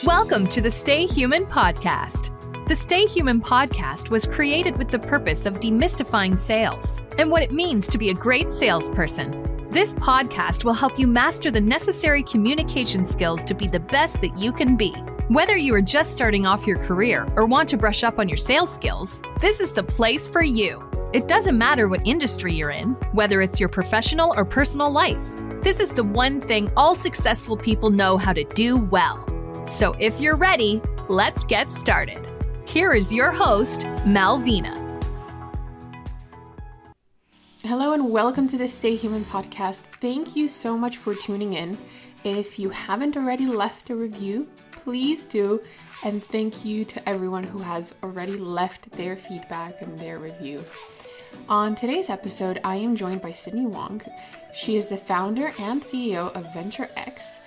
Welcome to the Stay Human podcast. The Stay Human podcast was created with the purpose of demystifying sales and what it means to be a great salesperson. This podcast will help you master the necessary communication skills to be the best that you can be. Whether you are just starting off your career or want to brush up on your sales skills, this is the place for you. It doesn't matter what industry you're in, whether it's your professional or personal life. This is the one thing all successful people know how to do well. So if you're ready, let's get started. Here is your host, Malvina. Hello and welcome to the Stay Human podcast. Thank you so much for tuning in. If you haven't already left a review, please do. And thank you to everyone who has already left their feedback and their review. On today's episode, I am joined by Sydney Wong. She is the founder and CEO of VenturX.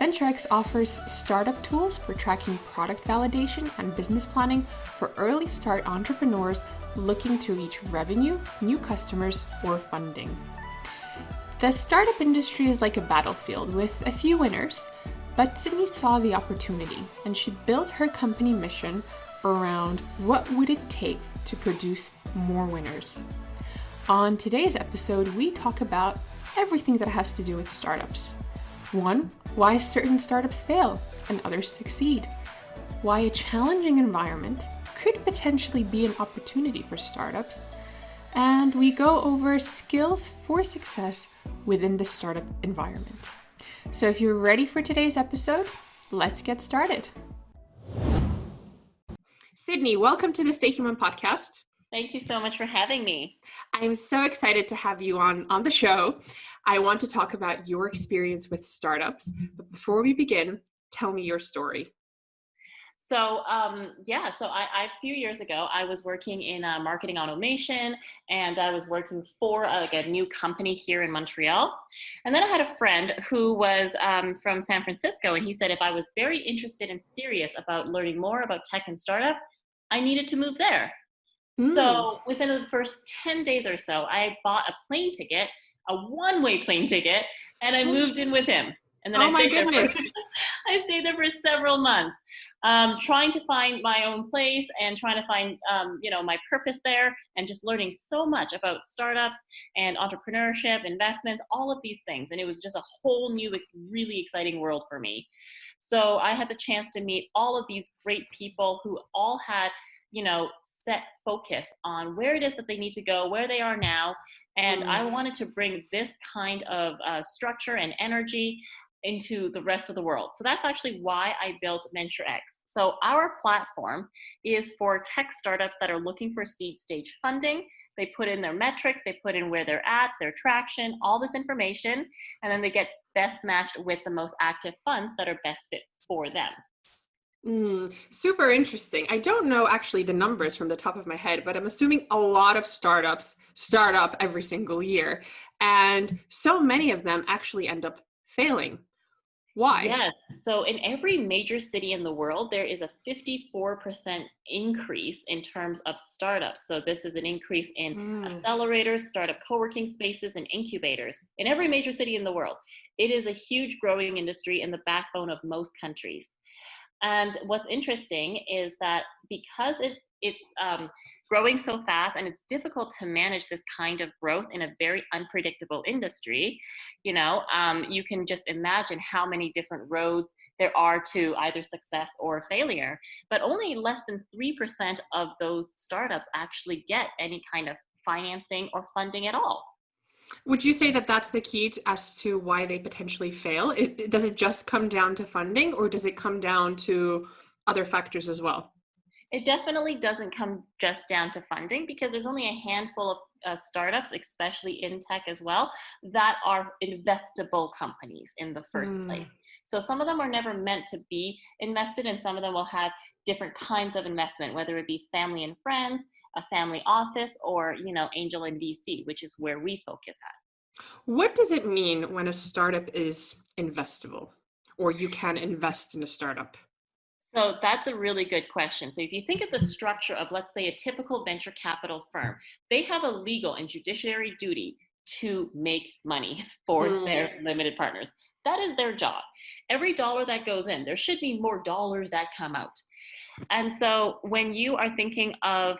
VentureX offers startup tools for tracking product validation and business planning for early start entrepreneurs looking to reach revenue, new customers, or funding. The startup industry is like a battlefield with a few winners, but Sydney saw the opportunity and she built her company mission around what would it take to produce more winners. On today's episode, we talk about everything that has to do with startups. 1. Why certain startups fail and others succeed. Why a challenging environment could potentially be an opportunity for startups. And we go over skills for success within the startup environment. So if you're ready for today's episode, let's get started. Sydney, welcome to the Stay Human podcast. Thank you so much for having me. I'm so excited to have you on the show. I want to talk about your experience with startups. But before we begin, tell me your story. So a few years ago, I was working in marketing automation, and I was working for a new company here in Montreal. And then I had a friend who was from San Francisco, and he said if I was very interested and serious about learning more about tech and startup, I needed to move there. So within the first 10 days or so, I bought a plane ticket, a one-way plane ticket, and I moved in with him. And then I stayed there for several months, trying to find my own place and trying to find, my purpose there, and just learning so much about startups and entrepreneurship, investments, all of these things. And it was just a whole new, really exciting world for me. So I had the chance to meet all of these great people who all had, set focus on where it is that they need to go, where they are now. And I wanted to bring this kind of structure and energy into the rest of the world. So that's actually why I built VentureX. So our platform is for tech startups that are looking for seed stage funding. They put in their metrics, they put in where they're at, their traction, all this information, and then they get best matched with the most active funds that are best fit for them. Super interesting. I don't know actually the numbers from the top of my head, but I'm assuming a lot of startups start up every single year, and so many of them actually end up failing. Why? Yes. So in every major city in the world, there is a 54% increase in terms of startups. So this is an increase in accelerators, startup co-working spaces, and incubators in every major city in the world. It is a huge growing industry and the backbone of most countries. And what's interesting is that because it's growing so fast and it's difficult to manage this kind of growth in a very unpredictable industry, you can just imagine how many different roads there are to either success or failure. But only less than 3% of those startups actually get any kind of financing or funding at all. Would you say that that's the key as to why they potentially fail? Does it just come down to funding, or does it come down to other factors as well? It definitely doesn't come just down to funding, because there's only a handful of startups, especially in tech as well, that are investable companies in the first place. So some of them are never meant to be invested, and some of them will have different kinds of investment, whether it be family and friends, a family office, or, angel and VC, which is where we focus at. What does it mean when a startup is investable, or you can invest in a startup? So that's a really good question. So if you think of the structure of, let's say, a typical venture capital firm, they have a legal and judiciary duty to make money for their limited partners. That is their job. Every dollar that goes in, there should be more dollars that come out. And so when you are thinking of,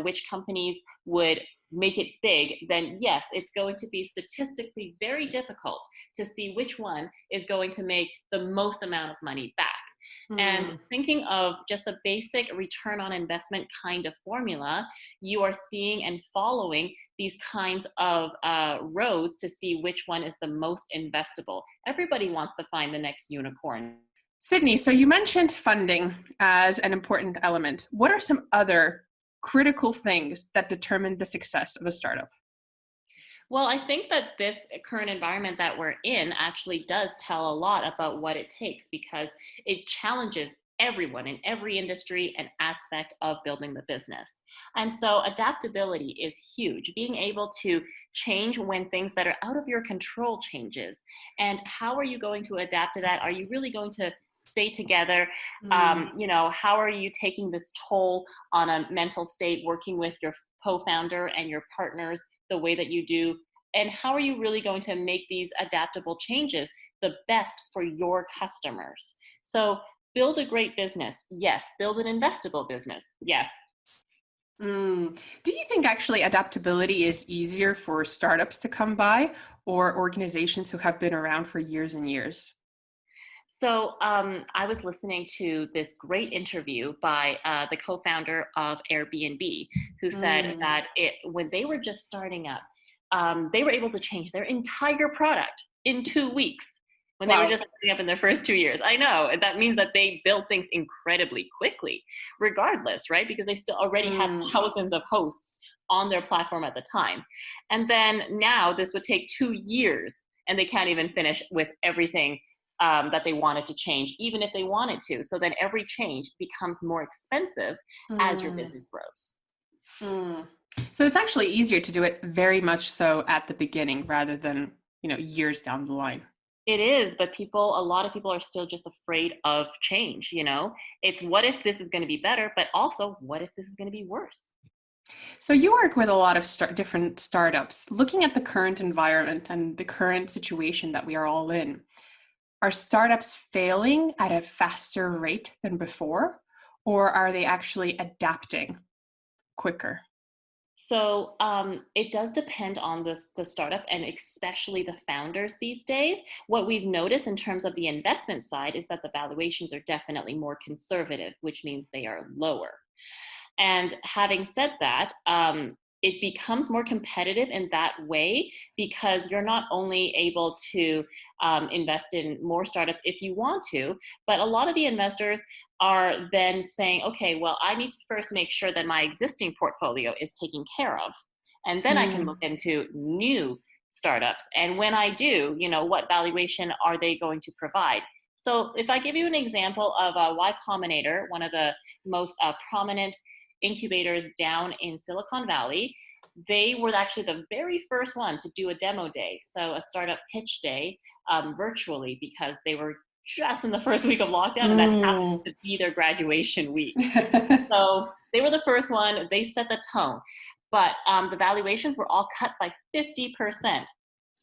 which companies would make it big, then yes, it's going to be statistically very difficult to see which one is going to make the most amount of money back. And thinking of just a basic return on investment kind of formula, you are seeing and following these kinds of roads to see which one is the most investable. Everybody wants to find the next unicorn. Sydney, so you mentioned funding as an important element. What are some other critical things that determine the success of a startup? Well, I think that this current environment that we're in actually does tell a lot about what it takes, because it challenges everyone in every industry and aspect of building the business. And so adaptability is huge. Being able to change when things that are out of your control changes. And how are you going to adapt to that? Are you really going to stay together? How are you taking this toll on a mental state, working with your co-founder and your partners the way that you do? And how are you really going to make these adaptable changes the best for your customers? So build a great business. Yes. Build an investable business. Yes. Do you think actually adaptability is easier for startups to come by or organizations who have been around for years and years? So I was listening to this great interview by the co-founder of Airbnb, who said that when they were just starting up, they were able to change their entire product in 2 weeks when they were just starting up in their first 2 years. I know. And that means that they built things incredibly quickly, regardless, right? Because they still already had thousands of hosts on their platform at the time. And then now this would take 2 years and they can't even finish with everything that they wanted to change, even if they wanted to. So then every change becomes more expensive as your business grows. So it's actually easier to do it very much so at the beginning rather than, years down the line. It is, but a lot of people are still just afraid of change. It's what if this is going to be better, but also what if this is going to be worse? So you work with a lot of different startups. Looking at the current environment and the current situation that we are all in, are startups failing at a faster rate than before, or are they actually adapting quicker? So it does depend on the startup and especially the founders these days. What we've noticed in terms of the investment side is that the valuations are definitely more conservative, which means they are lower. And having said that, it becomes more competitive in that way because you're not only able to invest in more startups if you want to, but a lot of the investors are then saying, okay, well, I need to first make sure that my existing portfolio is taken care of. And then I can look into new startups. And when I do, what valuation are they going to provide? So if I give you an example of Y Combinator, one of the most prominent incubators down in Silicon Valley, they were actually the very first one to do a demo day, so a startup pitch day virtually, because they were just in the first week of lockdown, and that happened to be their graduation week. So they were the first one. They set the tone, but the valuations were all cut by 50%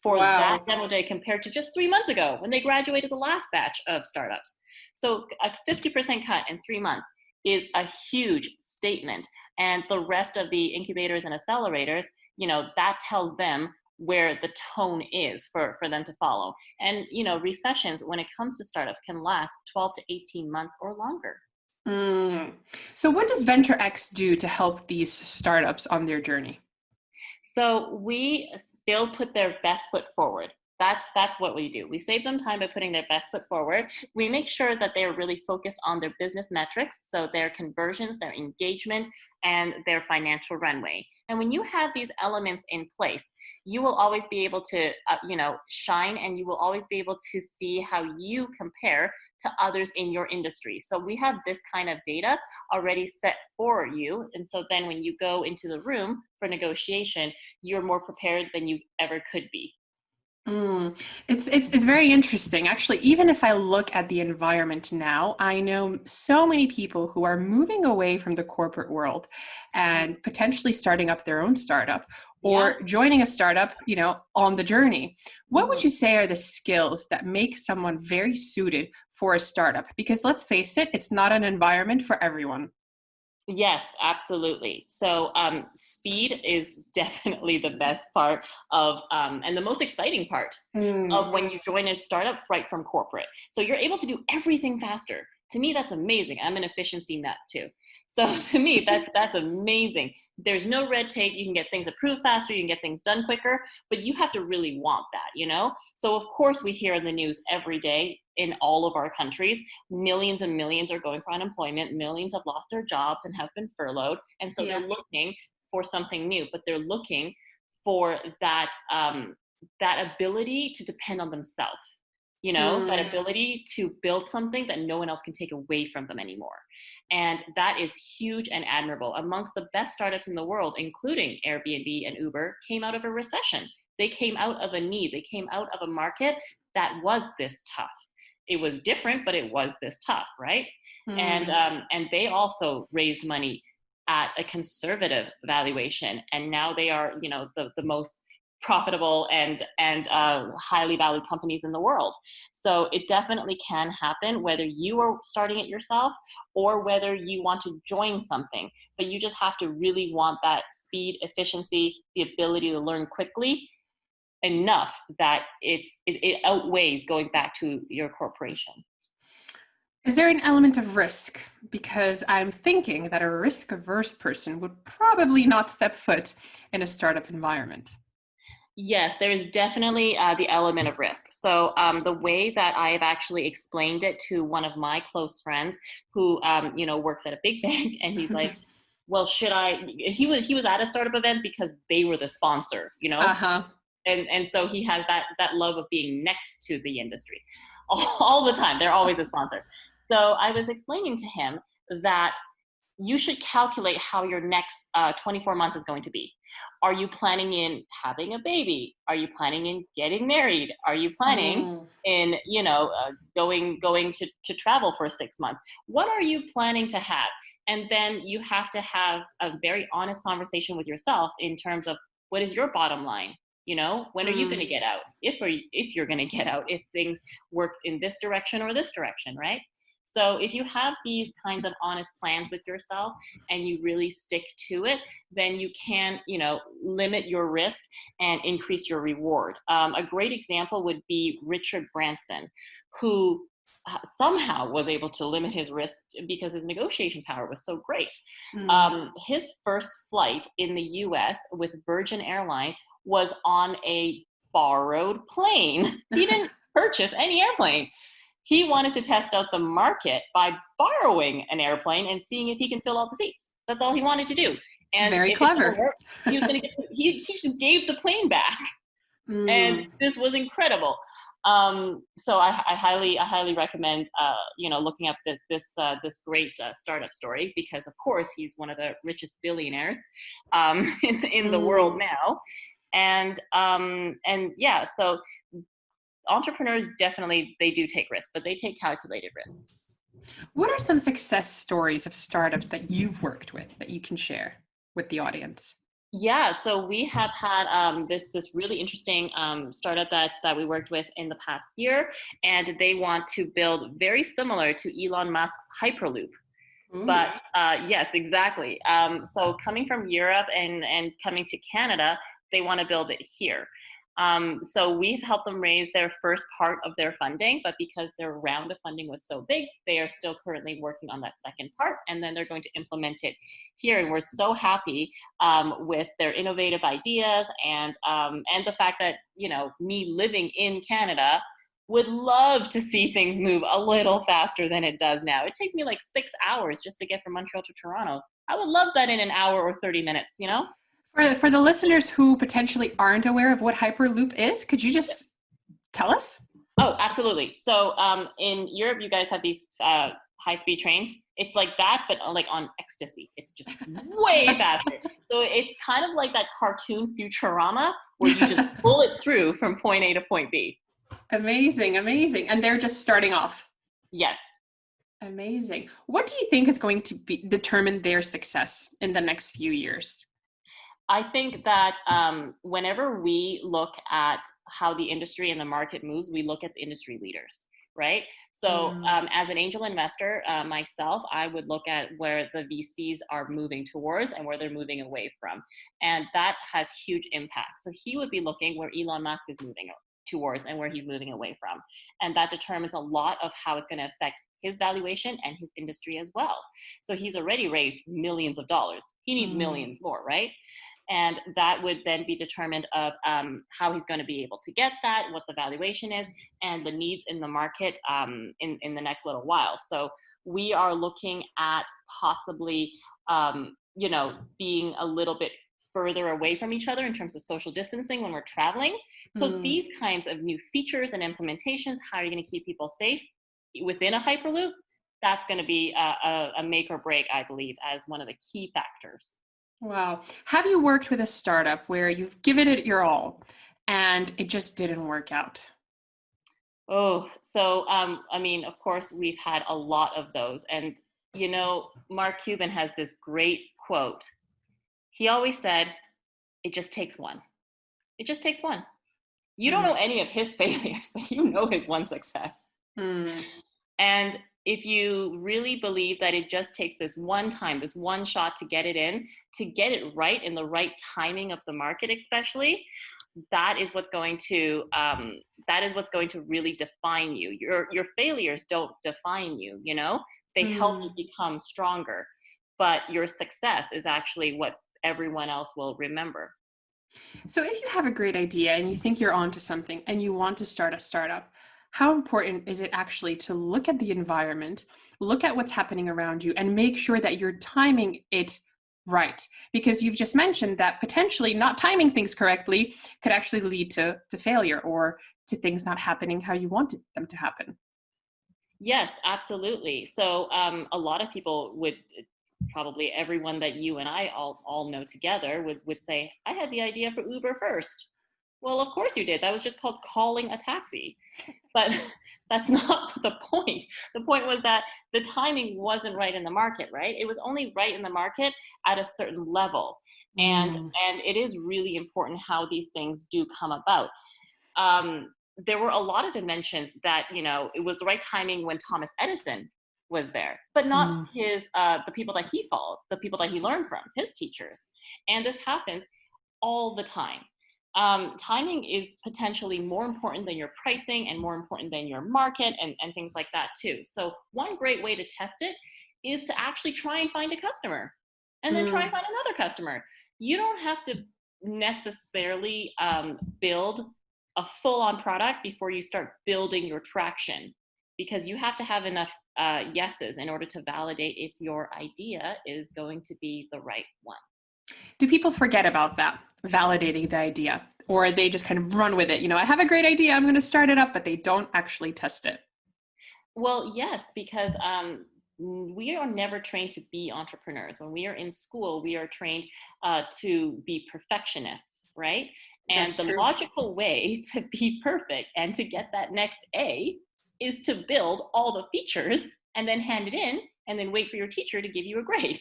for that demo day compared to just 3 months ago when they graduated the last batch of startups. So a 50% cut in 3 months is a huge statement. And the rest of the incubators and accelerators, that tells them where the tone is for them to follow. And, recessions, when it comes to startups, can last 12 to 18 months or longer. So what does VenturX do to help these startups on their journey? So we still put their best foot forward. That's what we do. We save them time by putting their best foot forward. We make sure that they're really focused on their business metrics, so their conversions, their engagement, and their financial runway. And when you have these elements in place, you will always be able to, shine, and you will always be able to see how you compare to others in your industry. So we have this kind of data already set for you. And so then when you go into the room for negotiation, you're more prepared than you ever could be. It's very interesting. Actually, even if I look at the environment now, I know so many people who are moving away from the corporate world and potentially starting up their own startup or joining a startup, on the journey. What would Mhm. you say are the skills that make someone very suited for a startup? Because let's face it, it's not an environment for everyone. Yes, absolutely. So speed is definitely the best part of, and the most exciting part Mm. of when you join a startup right from corporate. So you're able to do everything faster. To me, that's amazing. I'm an efficiency nut too. So to me, that's amazing. There's no red tape. You can get things approved faster. You can get things done quicker, but you have to really want that. So of course we hear in the news every day in all of our countries, millions and millions are going for unemployment. Millions have lost their jobs and have been furloughed. And so they're Yeah. looking for something new, but they're looking for that ability to depend on themselves, that Mm. ability to build something that no one else can take away from them anymore. And that is huge and admirable. Amongst the best startups in the world, including Airbnb and Uber, came out of a recession. They came out of a need. They came out of a market that was this tough. It was different, but it was this tough, right? And Mm. and they also raised money at a conservative valuation, and now they are, the most profitable and highly valued companies in the world. So it definitely can happen, whether you are starting it yourself or whether you want to join something. But you just have to really want that speed, efficiency, the ability to learn quickly enough that it outweighs going back to your corporation. Is there an element of risk? Because I'm thinking that a risk-averse person would probably not step foot in a startup environment. Yes, there is definitely the element of risk. So the way that I have actually explained it to one of my close friends who, works at a big bank, and he's like, well, should I, he was at a startup event because they were the sponsor, Uh-huh. and so he has that love of being next to the industry all the time. They're always a sponsor. So I was explaining to him that you should calculate how your next 24 months is going to be. Are you planning in having a baby? Are you planning in getting married? Are you planning Mm. in, going to travel for 6 months? What are you planning to have? And then you have to have a very honest conversation with yourself in terms of what is your bottom line? When are you going to Mm. get out? If you're going to get out, if things work in this direction or this direction, right? So if you have these kinds of honest plans with yourself and you really stick to it, then you can, limit your risk and increase your reward. A great example would be Richard Branson, who somehow was able to limit his risk because his negotiation power was so great. Mm. His first flight in the US with Virgin Airline was on a borrowed plane. He didn't purchase any airplane. He wanted to test out the market by borrowing an airplane and seeing if he can fill all the seats. That's all he wanted to do. And Very if it doesn't clever. work, he was going to he just gave the plane back. And Mm. this was incredible. So I highly recommend looking up this great startup story, because of course he's one of the richest billionaires in the world Mm. now. And yeah, so entrepreneurs definitely, they do take risks, but they take calculated risks. What are some success stories of startups that you've worked with that you can share with the audience? Yeah, so we have had this really interesting startup that we worked with in the past year, and they want to build very similar to Elon Musk's Hyperloop. Ooh. But yes, exactly. So coming from Europe and coming to Canada, they want to build it here. So we've helped them raise their first part of their funding, but because their round of funding was so big, they are still currently working on that second part, and then they're going to implement it here. And we're so happy with their innovative ideas and the fact that, me living in Canada would love to see things move a little faster than it does now. It takes me like 6 hours just to get from Montreal to Toronto. I would love that in an hour or 30 minutes. For the listeners who potentially aren't aware of what Hyperloop is, could you just tell us? Oh, absolutely. So in Europe, you guys have these high-speed trains. It's like that, but like on ecstasy. It's just way faster. So it's kind of like that cartoon Futurama where you just bullet through from point A to point B. Amazing, amazing. And they're just starting off. Yes. Amazing. What do you think is going to determine their success in the next few years? I think that whenever we look at how the industry and the market moves, we look at the industry leaders, right? So as an angel investor, myself, I would look at where the VCs are moving towards and where they're moving away from. And that has huge impact. So he would be looking where Elon Musk is moving towards and where he's moving away from. And that determines a lot of how it's going to affect his valuation and his industry as well. So he's already raised millions of dollars. He needs millions more, right? And that would then be determined of how he's going to be able to get that, what the valuation is, and the needs in the market in the next little while. So we are looking at possibly, being a little bit further away from each other in terms of social distancing when we're traveling. So these kinds of new features and implementations, how are you going to keep people safe within a Hyperloop? That's going to be a make or break, I believe, as one of the key factors. Wow. Have you worked with a startup where you've given it your all and it just didn't work out? Oh, so, of course, we've had a lot of those. And, Mark Cuban has this great quote. He always said, it just takes one. It just takes one. You don't know any of his failures, but you know his one success. And if you really believe that it just takes this one time, this one shot to get it in, to get it right in the right timing of the market, especially, that is what's going to really define you. Your failures don't define you. They help you become stronger, but your success is actually what everyone else will remember. So if you have a great idea and you think you're onto something and you want to start a startup, how important is it actually to look at the environment, look at what's happening around you, and make sure that you're timing it right? Because you've just mentioned that potentially not timing things correctly could actually lead to failure or to things not happening how you wanted them to happen. Yes, absolutely. So a lot of people would, probably everyone that you and I all know together would say, I had the idea for Uber first. Well, of course you did. That was just called calling a taxi. But that's not the point. The point was that the timing wasn't right in the market, right? It was only right in the market at a certain level. And it is really important how these things do come about. There were a lot of inventions that, it was the right timing when Thomas Edison was there, but not the people that he followed, the people that he learned from, his teachers. And this happens all the time. Timing is potentially more important than your pricing and more important than your market and things like that too. So one great way to test it is to actually try and find a customer and then try and find another customer. You don't have to necessarily build a full-on product before you start building your traction, because you have to have enough yeses in order to validate if your idea is going to be the right one. Do people forget about that, validating the idea, or they just kind of run with it? I have a great idea, I'm going to start it up, but they don't actually test it. Well, yes, because we are never trained to be entrepreneurs. When we are in school, we are trained to be perfectionists, right? And the logical way to be perfect and to get that next A is to build all the features and then hand it in and then wait for your teacher to give you a grade.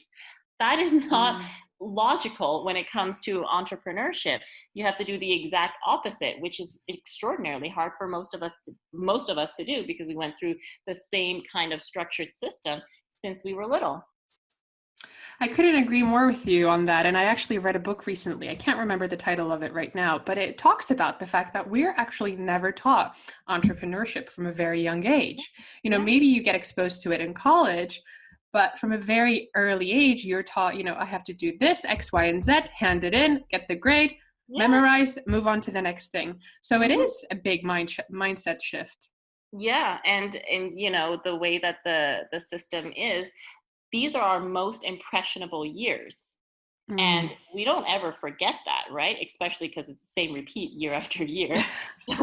That is not logical when it comes to entrepreneurship. You have to do the exact opposite, which is extraordinarily hard for most of us to do, because we went through the same kind of structured system since we were little. I couldn't agree more with you on that. And I actually read a book recently. I can't remember the title of it right now, but it talks about the fact that we're actually never taught entrepreneurship from a very young age. Maybe you get exposed to it in college, but from a very early age, you're taught, I have to do this, X, Y, and Z, hand it in, get the grade, memorize, move on to the next thing. So it is a big mindset shift. Yeah. And the way that the system is, these are our most impressionable years. And we don't ever forget that, right? Especially because it's the same repeat year after year.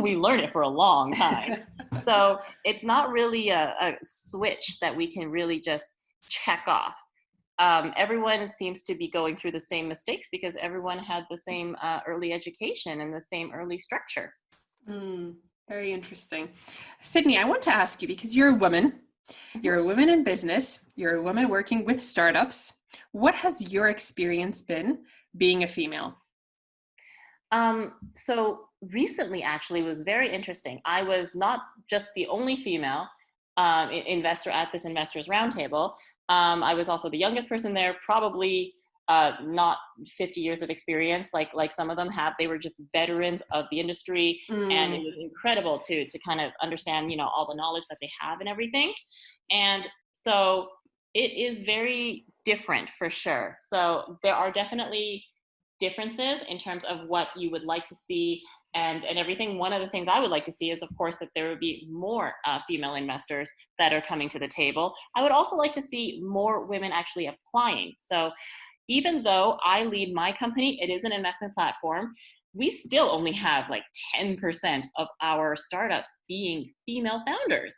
We learn it for a long time. So it's not really a switch that we can really just check off. Everyone seems to be going through the same mistakes because everyone had the same early education and the same early structure. Very interesting. Sydney, I want to ask you, because you're a woman, you're a woman in business, you're a woman working with startups. What has your experience been being a female? So recently, actually, was very interesting. I was not just the only female investor at this investors roundtable. I was also the youngest person there, probably not 50 years of experience like some of them have. They were just veterans of the industry, and it was incredible to kind of understand, all the knowledge that they have and everything. And so it is very different for sure. So there are definitely differences in terms of what you would like to see and everything. One of the things I would like to see is, of course, that there would be more female investors that are coming to the table. I would also like to see more women actually applying. So even though I lead my company, it is an investment platform, we still only have like 10% of our startups being female founders.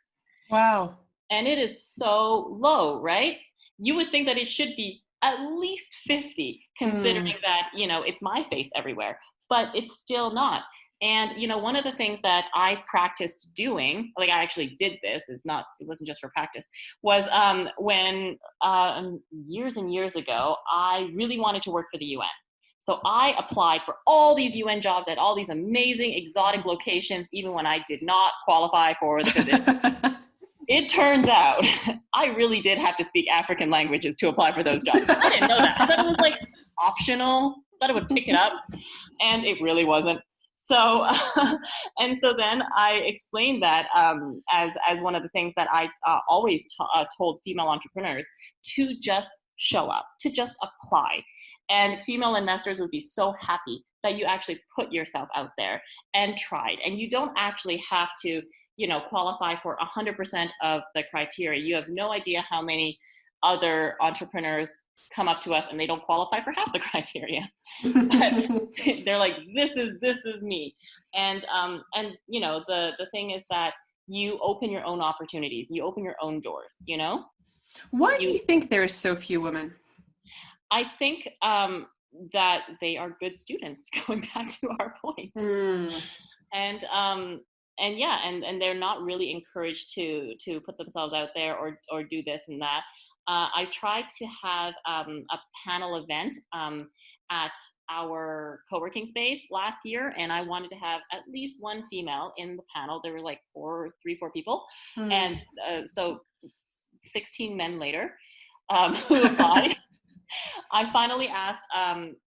Wow. And it is so low, right? You would think that it should be at least 50, considering that, it's my face everywhere, but it's still not. And, one of the things that I practiced doing, like I actually did this, it wasn't just for practice, was when years and years ago, I really wanted to work for the UN. So I applied for all these UN jobs at all these amazing exotic locations, even when I did not qualify for the position. It turns out I really did have to speak African languages to apply for those jobs. I didn't know that. I thought it was like optional. I thought it would pick it up, and it really wasn't. So, and so then I explained that as one of the things that I always told female entrepreneurs, to just show up, to just apply. And female investors would be so happy that you actually put yourself out there and tried. And you don't actually have to qualify for 100% of the criteria. You have no idea how many other entrepreneurs come up to us and they don't qualify for half the criteria. But they're like, this is me. And the thing is that you open your own opportunities, you open your own doors, Why do you think there are so few women? I think that they are good students, going back to our point. And yeah, and they're not really encouraged to put themselves out there or do this and that. I tried to have a panel event at our co-working space last year, and I wanted to have at least one female in the panel. There were like 4 people, and so 16 men later who applied. I finally asked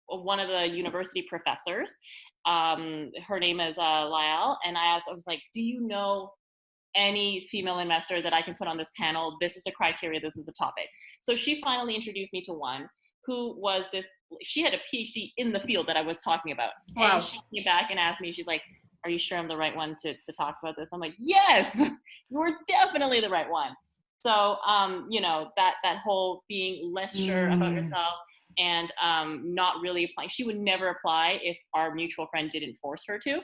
one of the university professors. Her name is Lael, and I was like, do you know any female investor that I can put on this panel? This is the criteria, this is the topic. So she finally introduced me to one who was she had a PhD in the field that I was talking about. Wow. And she came back and asked me, she's like, are you sure I'm the right one to talk about this? I'm like, yes, you're definitely the right one. So, that whole being less sure about yourself and not really applying. She would never apply if our mutual friend didn't force her to.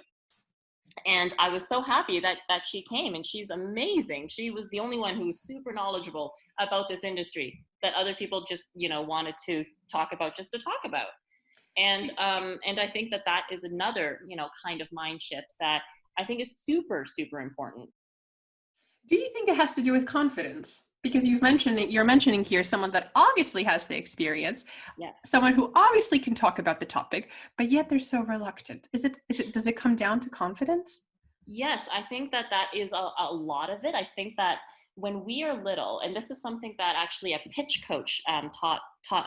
And I was so happy that she came, and she's amazing. She was the only one who was super knowledgeable about this industry that other people just, wanted to talk about just to talk about. And I think that is another, kind of mind shift that I think is super, super important. Do you think it has to do with confidence? Because you're mentioning here someone that obviously has the experience, yes, someone who obviously can talk about the topic, but yet they're so reluctant. Does it come down to confidence? Yes, I think that is a lot of it. I think that when we are little, and this is something that actually a pitch coach taught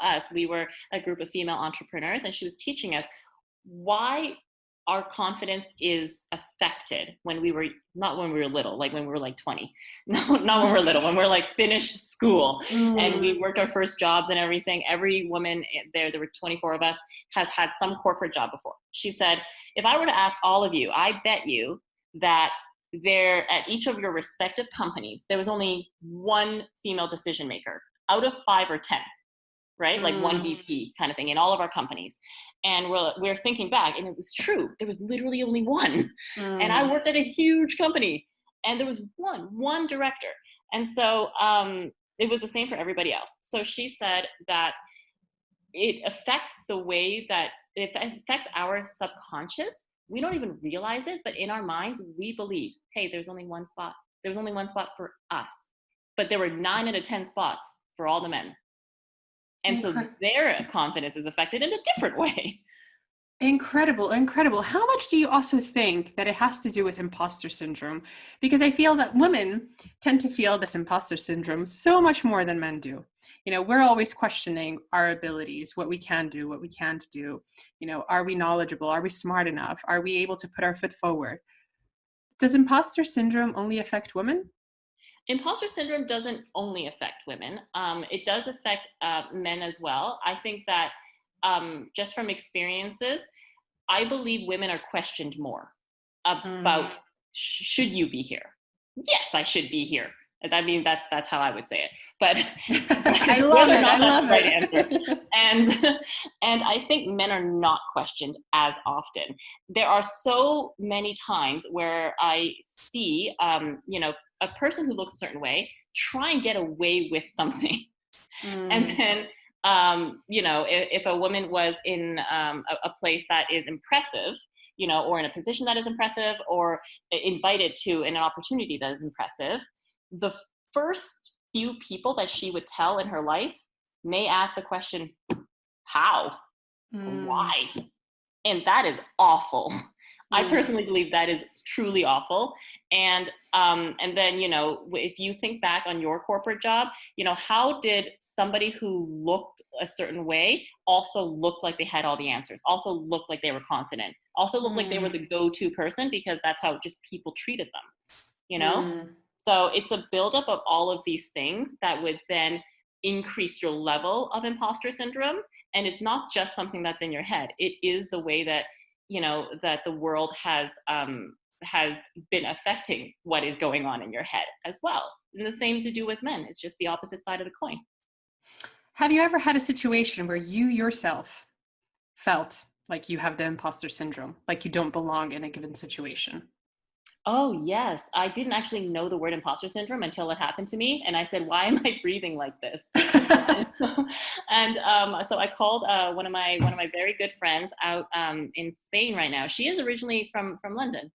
us. We were a group of female entrepreneurs, and she was teaching us why our confidence is affected when we were little, like when we were like 20, not when we're little, when we're like finished school and we worked our first jobs and everything. Every woman there were 24 of us, has had some corporate job before. She said, if I were to ask all of you, I bet you that there at each of your respective companies, there was only one female decision maker out of 5 or 10. Right? Like one VP kind of thing in all of our companies. And we're thinking back, and it was true. There was literally only one. And I worked at a huge company, and there was one director. And so it was the same for everybody else. So she said that it affects the way that it affects our subconscious. We don't even realize it, but in our minds, we believe, hey, there's only one spot. There was only one spot for us. But there were 9 out of 10 spots for all the men. And so their confidence is affected in a different way. Incredible, incredible. How much do you also think that it has to do with imposter syndrome? Because I feel that women tend to feel this imposter syndrome so much more than men do. We're always questioning our abilities, what we can do, what we can't do. Are we knowledgeable? Are we smart enough? Are we able to put our foot forward? Does imposter syndrome only affect women? Imposter syndrome doesn't only affect women. It does affect men as well. I think that just from experiences, I believe women are questioned more about should you be here? Yes, I should be here. I mean, that's how I would say it. But I love whether or it. I not that's love the right it. answer. And and I think men are not questioned as often. There are so many times where I see, a person who looks a certain way try and get away with something, and then if a woman was in a place that is impressive, or in a position that is impressive, or invited to an opportunity that is impressive, the first few people that she would tell in her life may ask the question, how? Why? And that is awful. I personally believe that is truly awful. And then, if you think back on your corporate job, how did somebody who looked a certain way also look like they had all the answers, also look like they were confident, also look like they were the go-to person, because that's how just people treated them. So it's a buildup of all of these things that would then increase your level of imposter syndrome. And it's not just something that's in your head. It is the way that that the world has been affecting what is going on in your head as well. And the same to do with men. It's just the opposite side of the coin. Have you ever had a situation where you yourself felt like you have the imposter syndrome, like you don't belong in a given situation? Oh, yes. I didn't actually know the word imposter syndrome until it happened to me. And I said, why am I breathing like this? So I called one of my very good friends out in Spain right now. She is originally from London.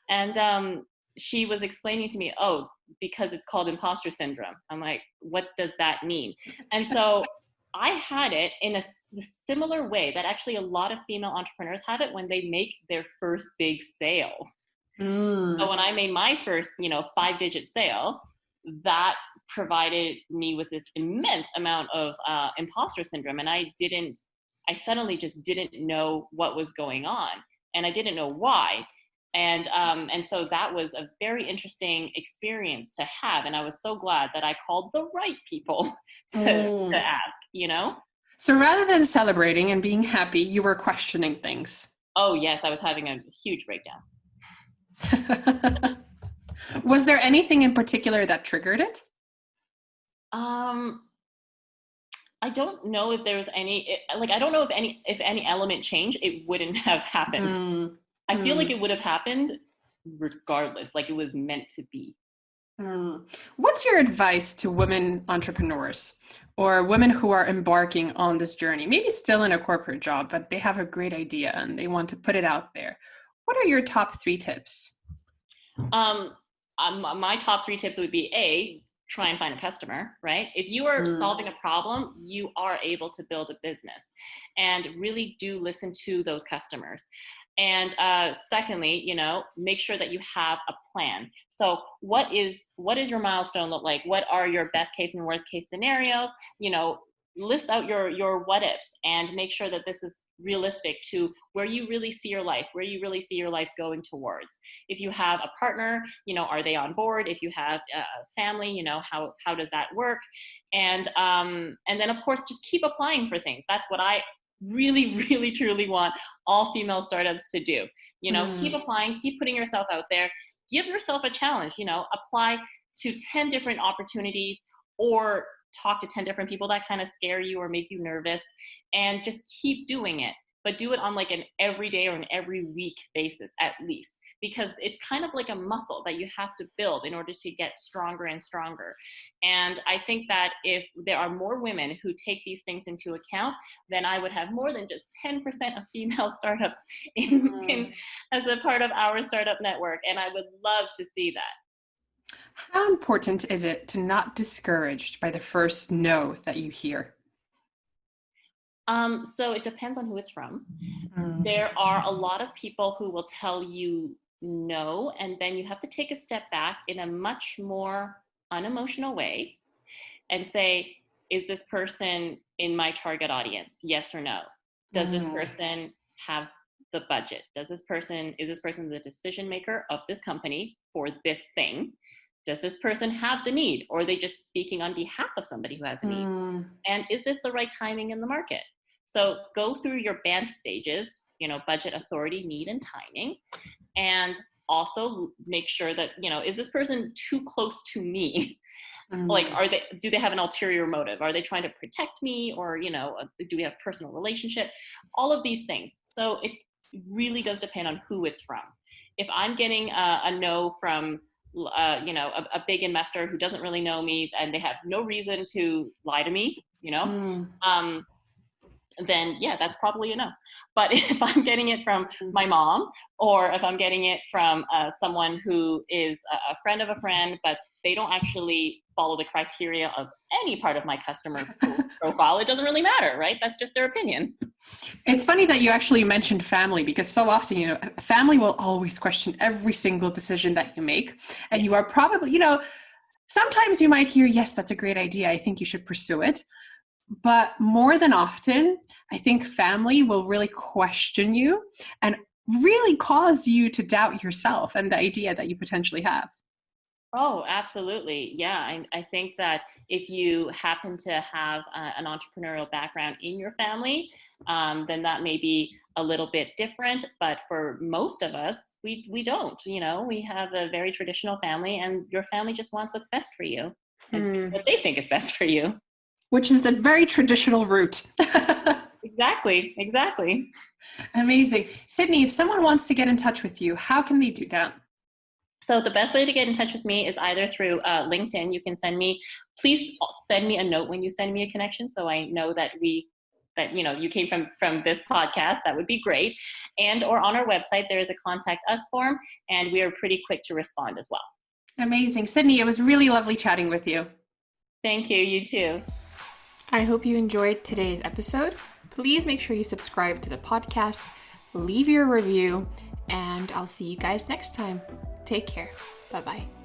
And she was explaining to me, oh, because it's called imposter syndrome. I'm like, what does that mean? And so I had it in a similar way that actually a lot of female entrepreneurs have it when they make their first big sale. So when I made my first, 5-digit sale, that provided me with this immense amount of imposter syndrome. And I suddenly just didn't know what was going on, and I didn't know why. And so that was a very interesting experience to have. And I was so glad that I called the right people to ask. So rather than celebrating and being happy, you were questioning things. Oh, yes, I was having a huge breakdown. Was there anything in particular that triggered it? I don't know if there was any, I don't know if any element changed, it wouldn't have happened. I feel like it would have happened regardless, like it was meant to be. What's your advice to women entrepreneurs or women who are embarking on this journey, maybe still in a corporate job, but they have a great idea and they want to put it out there? What are your top 3 tips? My top 3 tips would be try and find a customer, right? If you are solving a problem, you are able to build a business, and really do listen to those customers. And secondly, make sure that you have a plan. So what is your milestone look like? What are your best case and worst case scenarios? List out your what ifs, and make sure that this is realistic to where you really see your life, going towards. If you have a partner, are they on board? If you have a family, how does that work? And then of course, just keep applying for things. That's what I really, really, truly want all female startups to do. Keep applying, keep putting yourself out there, give yourself a challenge, apply to 10 different opportunities, or talk to 10 different people that kind of scare you or make you nervous, and just keep doing it. But do it on like an everyday or an every week basis at least, because it's kind of like a muscle that you have to build in order to get stronger and stronger. And I think that if there are more women who take these things into account, then I would have more than just 10% of female startups in as a part of our startup network. And I would love to see that. How important is it to not discouraged by the first no that you hear? So it depends on who it's from. There are a lot of people who will tell you no, and then you have to take a step back in a much more unemotional way and say, is this person in my target audience? Yes or no? Does this person have the budget? Is this person the decision maker of this company for this thing? Does this person have the need, or are they just speaking on behalf of somebody who has a need? And is this the right timing in the market? So go through your band stages, budget, authority, need, and timing. And also make sure that, is this person too close to me? Like, do they have an ulterior motive? Are they trying to protect me, or, do we have a personal relationship? All of these things. So it really does depend on who it's from. If I'm getting a no from, a big investor who doesn't really know me and they have no reason to lie to me, then yeah, that's probably a no. But if I'm getting it from my mom, or if I'm getting it from someone who is a friend of a friend, but they don't actually follow the criteria of any part of my customer profile, it doesn't really matter, right? That's just their opinion. It's funny that you actually mentioned family, because so often, family will always question every single decision that you make. And you are probably, sometimes you might hear, yes, that's a great idea, I think you should pursue it. But more than often, I think family will really question you and really cause you to doubt yourself and the idea that you potentially have. Oh, absolutely. Yeah. I think that if you happen to have an entrepreneurial background in your family, then that may be a little bit different. But for most of us, we don't. We have a very traditional family, and your family just wants what's best for you and what they think is best for you. Which is the very traditional route. Exactly. Amazing. Sydney, if someone wants to get in touch with you, how can they do that? So the best way to get in touch with me is either through LinkedIn. Please send me a note when you send me a connection, so I know that you came from this podcast. That would be great. And or on our website, there is a contact us form, and we are pretty quick to respond as well. Amazing. Sydney, it was really lovely chatting with you. Thank you. You too. I hope you enjoyed today's episode. Please make sure you subscribe to the podcast, leave your review, and I'll see you guys next time. Take care. Bye-bye.